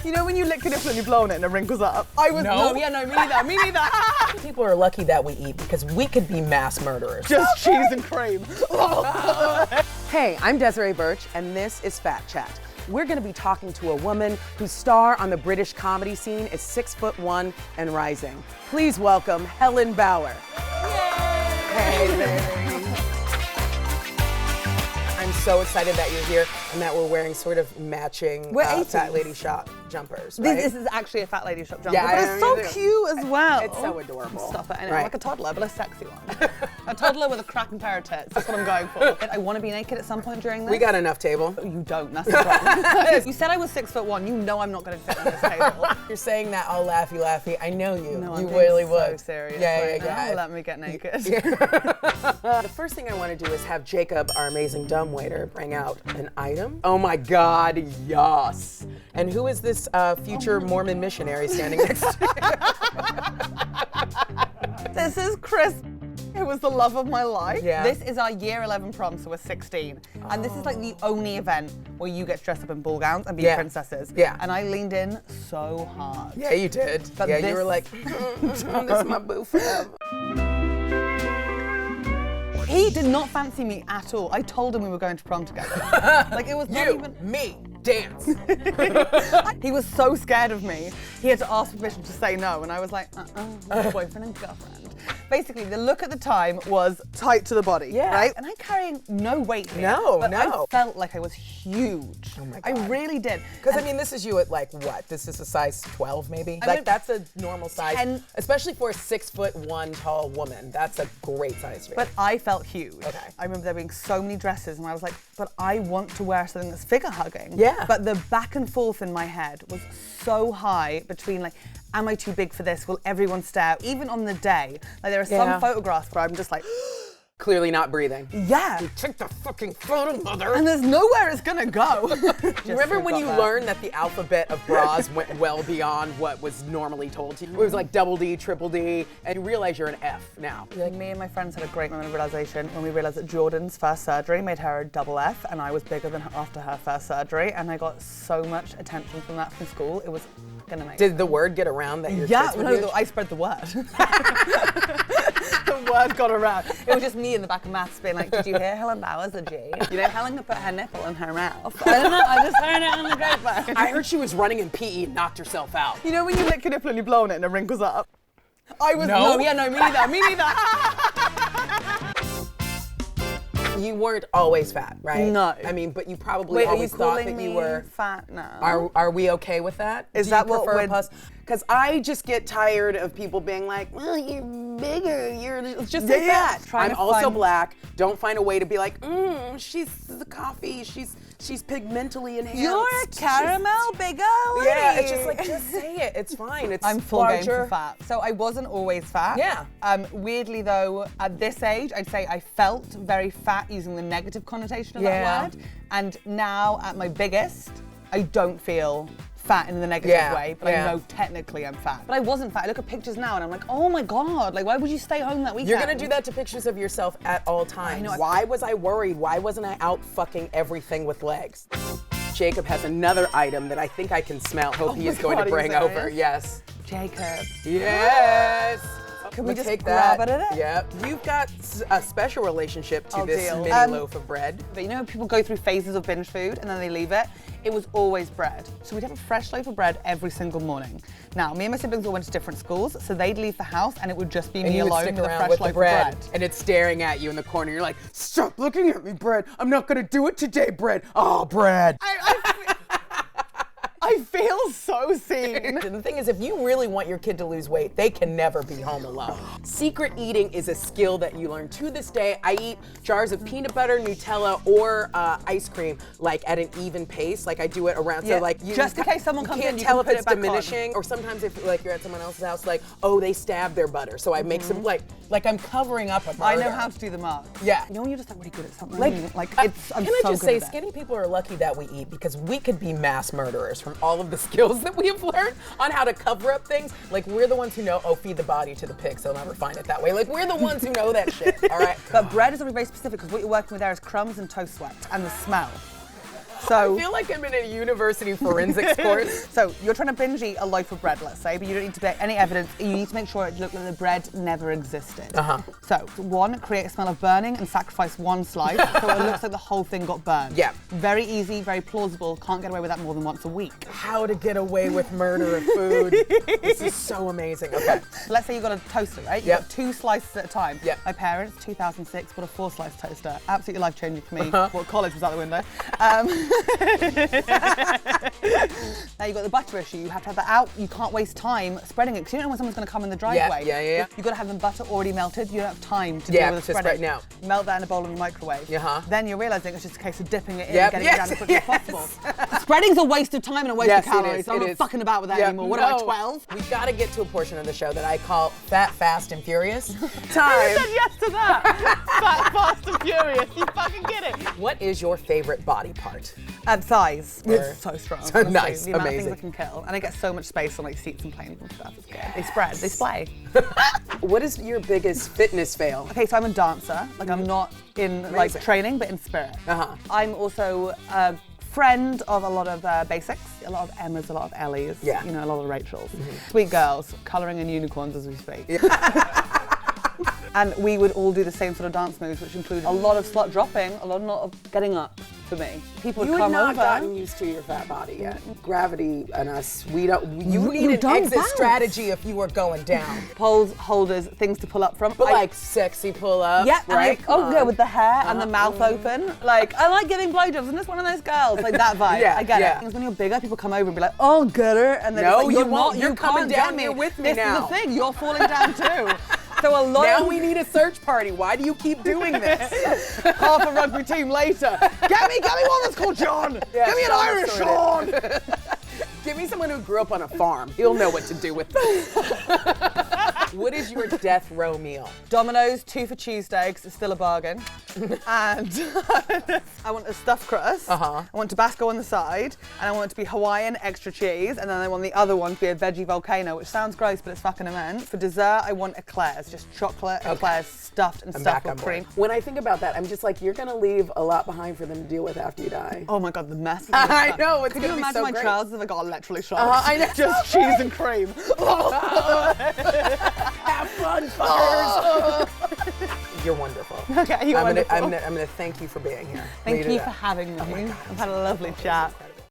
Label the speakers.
Speaker 1: You know when you lick your nipple and you blow on it and it wrinkles up?
Speaker 2: No,
Speaker 1: me neither, me neither.
Speaker 2: People are lucky that we eat because we could be mass murderers.
Speaker 1: Just cheese and cream.
Speaker 3: Hey, I'm Desiree Burch, and this is Fat Chat. We're gonna be talking to a woman whose star on the British comedy scene is 6'1" and rising. Please welcome Helen Bauer. Yay! Hey, baby. I'm so excited that you're here and that we're wearing sort of matching Fat Lady Shop jumpers, right?
Speaker 1: This is actually a Fat Lady Shop jumper,
Speaker 3: Yeah,
Speaker 1: but it's so cute as well.
Speaker 3: It's so adorable.
Speaker 1: Stop it, I know,
Speaker 3: Right.
Speaker 1: like a toddler, but a sexy one. A toddler with a cracking pair of tits, that's what I'm going for. I want to be naked at some point during this.
Speaker 3: We got enough table.
Speaker 1: You don't, that's the problem. You said I was 6'1", you know I'm not going to fit on this table.
Speaker 3: You're saying that all laughy. I know you.
Speaker 1: No,
Speaker 3: you
Speaker 1: I'm
Speaker 3: really
Speaker 1: being
Speaker 3: would.
Speaker 1: so serious
Speaker 3: Yeah.
Speaker 1: Let me get naked.
Speaker 3: The first thing I want to do is have Jacob, our amazing dumbwaiter, bring out an item. Oh my God, yes. And who is this future Mormon missionary standing next to you?
Speaker 1: This is Chris, who was the love of my life.
Speaker 3: Yeah.
Speaker 1: This is our year 11 prom, so we're 16. And this is like the only event where you get dressed up in ball gowns and be princesses.
Speaker 3: Yeah.
Speaker 1: And I leaned in so hard.
Speaker 3: Yeah, you did.
Speaker 1: But
Speaker 3: yeah,
Speaker 1: this-
Speaker 3: you were like, this is my boo forever.
Speaker 1: He did not fancy me at all. I told him we were going to prom together. Like it was not even...
Speaker 3: me, dance.
Speaker 1: He was so scared of me, he had to ask permission to say no, and I was like, boyfriend and girlfriend. Basically, the look at the time was tight to the body, right? And I'm carrying no weight here. But I felt like I was huge.
Speaker 3: Oh my God.
Speaker 1: I really did.
Speaker 3: Because I mean, this is you at like what? This is a size 12 maybe? Like that's a normal size,
Speaker 1: 10.
Speaker 3: Especially for a 6'1" tall woman. That's a great size for you.
Speaker 1: But I felt huge.
Speaker 3: Okay.
Speaker 1: I remember there being so many dresses, and I was like, but I want to wear something that's figure hugging.
Speaker 3: Yeah.
Speaker 1: But the back and forth in my head was so high between like, am I too big for this? Will everyone stare? Even on the day, like there are some photographs where I'm just like,
Speaker 3: Clearly not breathing.
Speaker 1: yeah.
Speaker 3: Take the fucking photo, mother.
Speaker 1: And there's nowhere it's gonna go.
Speaker 3: Remember when you learned that the alphabet of bras went well beyond what was normally told to you? It was like double D, triple D, and you realize you're an F now.
Speaker 1: Like me and my friends had a great moment of realization when we realized that Jordan's first surgery made her a double F, and I was bigger than her after her first surgery, and I got so much attention from that from school. It was gonna make.
Speaker 3: Did the word get around that your
Speaker 1: Yeah,
Speaker 3: tits were
Speaker 1: no,
Speaker 3: huge?
Speaker 1: I spread the word. The word got around. It was just me in the back of maths being like, did you hear Helen Bauer's a G? You know, Helen could put her nipple in her mouth. I don't know, I just heard it on the grapevine.
Speaker 3: I heard she was running in PE and knocked herself out.
Speaker 1: You know when you lick your nipple and you blow on it and it wrinkles up? I was,
Speaker 3: No?
Speaker 1: me neither.
Speaker 3: You weren't always fat, right?
Speaker 1: No.
Speaker 3: I mean, but you probably
Speaker 1: Wait, are you
Speaker 3: always thought
Speaker 1: calling
Speaker 3: that you
Speaker 1: me
Speaker 3: were.
Speaker 1: fat now?
Speaker 3: Are we okay with that?
Speaker 1: Is
Speaker 3: Do
Speaker 1: that
Speaker 3: you
Speaker 1: what
Speaker 3: prefer
Speaker 1: we're-
Speaker 3: pus? Because I just get tired of people being like, well, you're bigger, you're just say
Speaker 1: Yeah,
Speaker 3: that.
Speaker 1: trying
Speaker 3: I'm
Speaker 1: to
Speaker 3: also
Speaker 1: find-
Speaker 3: black. Don't find a way to be like, she's the coffee, she's pigmentally enhanced.
Speaker 1: You're a caramel bigger lady.
Speaker 3: Yeah, it's just like, just say it. It's fine. It's
Speaker 1: I'm full
Speaker 3: larger.
Speaker 1: game for fat. So I wasn't always fat.
Speaker 3: Yeah.
Speaker 1: Weirdly though, at this age, I'd say I felt very fat using the negative connotation of that word. And now at my biggest, I don't feel fat in the negative way, but I know technically I'm fat. But I wasn't fat. I look at pictures now and I'm like, oh my God, like why would you stay home that weekend?
Speaker 3: You're gonna do that to pictures of yourself at all times.
Speaker 1: know.
Speaker 3: Why was I worried? Why wasn't I out fucking everything with legs? Jacob has another item that I think I can smell. Hope he is going to bring over. Yes.
Speaker 1: Jacob.
Speaker 3: Yes.
Speaker 1: Can we just
Speaker 3: take
Speaker 1: grab
Speaker 3: that?
Speaker 1: it at it?
Speaker 3: Yep. You've got a special relationship to
Speaker 1: Oh,
Speaker 3: this
Speaker 1: deal.
Speaker 3: mini loaf of bread.
Speaker 1: But you know people go through phases of binge food and then they leave it? It was always bread. So we'd have a fresh loaf of bread every single morning. Now, me and my siblings all went to different schools, so they'd leave the house and it would just be
Speaker 3: And
Speaker 1: me
Speaker 3: you would
Speaker 1: alone
Speaker 3: stick
Speaker 1: with a
Speaker 3: around
Speaker 1: fresh
Speaker 3: with
Speaker 1: loaf
Speaker 3: the bread,
Speaker 1: of bread.
Speaker 3: and it's staring at you in the corner. You're like, stop looking at me, bread. I'm not gonna do it today, bread. Oh, bread.
Speaker 1: I feel so seen.
Speaker 3: The thing is, if you really want your kid to lose weight, they can never be home alone. Secret eating is a skill that you learn. To this day, I eat jars of peanut butter, Nutella, or ice cream like at an even pace. Like I do it around.
Speaker 1: Yeah,
Speaker 3: So like you
Speaker 1: just in case someone comes
Speaker 3: can't
Speaker 1: in, you
Speaker 3: tell
Speaker 1: can
Speaker 3: if
Speaker 1: put
Speaker 3: it's
Speaker 1: it back on.
Speaker 3: diminishing, or sometimes if like you're at someone else's house, like oh they stabbed their butter, so I make some like I'm covering up a murder.
Speaker 1: I know how to do the mark.
Speaker 3: Yeah.
Speaker 1: You know when you're just like really good at something?
Speaker 3: Like,
Speaker 1: I'm
Speaker 3: can I
Speaker 1: so
Speaker 3: just
Speaker 1: good
Speaker 3: say,
Speaker 1: at it.
Speaker 3: skinny people are lucky that we eat because we could be mass murderers from all of the skills that we have learned on how to cover up things. Like we're the ones who know, oh, feed the body to the pigs, they'll never find it that way. Like we're the ones who know that shit, all right?
Speaker 1: But bread is always very specific because what you're working with there is crumbs and toast sweat and the smell. So
Speaker 2: I feel like I'm in a university forensics course.
Speaker 1: So you're trying to binge eat a loaf of bread, let's say, but you don't need to get any evidence. You need to make sure it looks like the bread never existed. So one, create a smell of burning and sacrifice one slice so it looks like the whole thing got burned.
Speaker 2: Yeah.
Speaker 1: Very easy, very plausible. Can't get away with that more than once a week.
Speaker 2: How to get away with murder of food. This is so amazing. Okay.
Speaker 1: Let's say you got a toaster, right? You
Speaker 2: Yep.
Speaker 1: got 2 slices at a time.
Speaker 2: Yep.
Speaker 1: My parents, 2006, bought a 4-slice toaster. Absolutely life-changing for me. What college was out the window. Now you've got the butter issue. You have to have that out. You can't waste time spreading it because you don't know when someone's going to come in the driveway.
Speaker 2: Yeah.
Speaker 1: You've got to have the butter already melted. You don't have time to deal with the
Speaker 2: just
Speaker 1: spreading.
Speaker 2: right now.
Speaker 1: Melt that in a bowl in the microwave. Then you're realizing it's just a case of dipping it in and getting it down as quickly as possible. Spreading's a waste of time and a waste of calories. I'm not fucking about with that anymore. What am I, 12?
Speaker 2: We got to get to a portion of the show that I call Fat, Fast, and Furious.
Speaker 1: You
Speaker 2: Time.
Speaker 1: said yes to that. Fat, fast, and furious. You fucking get it.
Speaker 2: What is your favorite body part?
Speaker 1: Thighs. It's so strong.
Speaker 2: So
Speaker 1: honestly.
Speaker 2: nice,
Speaker 1: The amount
Speaker 2: amazing.
Speaker 1: of things I can kill. And I get so much space on like seats and planes and stuff. It's good. They spread, they splay.
Speaker 3: What is your biggest fitness fail?
Speaker 1: Okay, so I'm a dancer. Like I'm not in like training, but in spirit. I'm also a friend of a lot of basics, a lot of Emmas, a lot of Ellies,
Speaker 2: Yeah.
Speaker 1: you know, a lot of Rachels. Sweet girls, colouring in unicorns as we speak. And we would all do the same sort of dance moves, which included a lot of slut dropping, a lot of getting up for me. People would
Speaker 3: You
Speaker 1: come
Speaker 3: have not
Speaker 1: over.
Speaker 3: gotten used to your fat body yet. Gravity and us, we don't.
Speaker 2: You need an
Speaker 1: don't
Speaker 2: exit
Speaker 1: bounce.
Speaker 2: strategy if you were going down.
Speaker 1: Poles, holders, things to pull up from.
Speaker 2: But like sexy pull-ups,
Speaker 1: yeah,
Speaker 2: right?
Speaker 1: And yeah, with the hair and the mouth open. Like, I like giving blowjobs, I'm just one of those girls. Like that vibe.
Speaker 2: Yeah,
Speaker 1: I get
Speaker 2: yeah.
Speaker 1: it. Because when you're bigger, people come over and be like, oh, get her. And then
Speaker 2: No,
Speaker 1: it's like,
Speaker 2: you
Speaker 1: you're
Speaker 2: won't.
Speaker 1: not,
Speaker 2: You're
Speaker 1: you
Speaker 2: coming
Speaker 1: can't
Speaker 2: down
Speaker 1: get me.
Speaker 2: here with me
Speaker 1: this
Speaker 2: now.
Speaker 1: This is the thing, you're falling down too. So a lot
Speaker 2: Now
Speaker 1: of
Speaker 2: we need a search party. Why do you keep doing this?
Speaker 1: half a rugby team later. Get me one that's called John.
Speaker 2: Yeah,
Speaker 1: Give me an
Speaker 2: Sean
Speaker 1: Irish
Speaker 2: sorted.
Speaker 1: Sean.
Speaker 3: Give me someone who grew up on a farm. He'll know what to do with this.
Speaker 2: What is your death row meal?
Speaker 1: Domino's, 2 for Tuesday, because it's still a bargain. And I want a stuffed crust. I want Tabasco on the side. And I want it to be Hawaiian, extra cheese. And then I want the other one to be a veggie volcano, which sounds gross, but it's fucking immense. For dessert, I want eclairs, just chocolate eclairs stuffed and stuffed with cream.
Speaker 3: When I think about that, I'm just like, you're gonna leave a lot behind for them to deal with after you die.
Speaker 1: Oh my God, the mess.
Speaker 2: I know, it's
Speaker 1: Could
Speaker 2: gonna
Speaker 1: you
Speaker 2: be
Speaker 1: imagine
Speaker 2: so
Speaker 1: my
Speaker 2: great.
Speaker 1: trousers if I got electrically shocked?
Speaker 2: I know.
Speaker 1: Just cheese and cream.
Speaker 2: Have fun, fuckers. You're wonderful.
Speaker 1: Okay, you're wonderful.
Speaker 2: I'm gonna thank you for being here.
Speaker 1: Thank you for having me. I've had a lovely chat.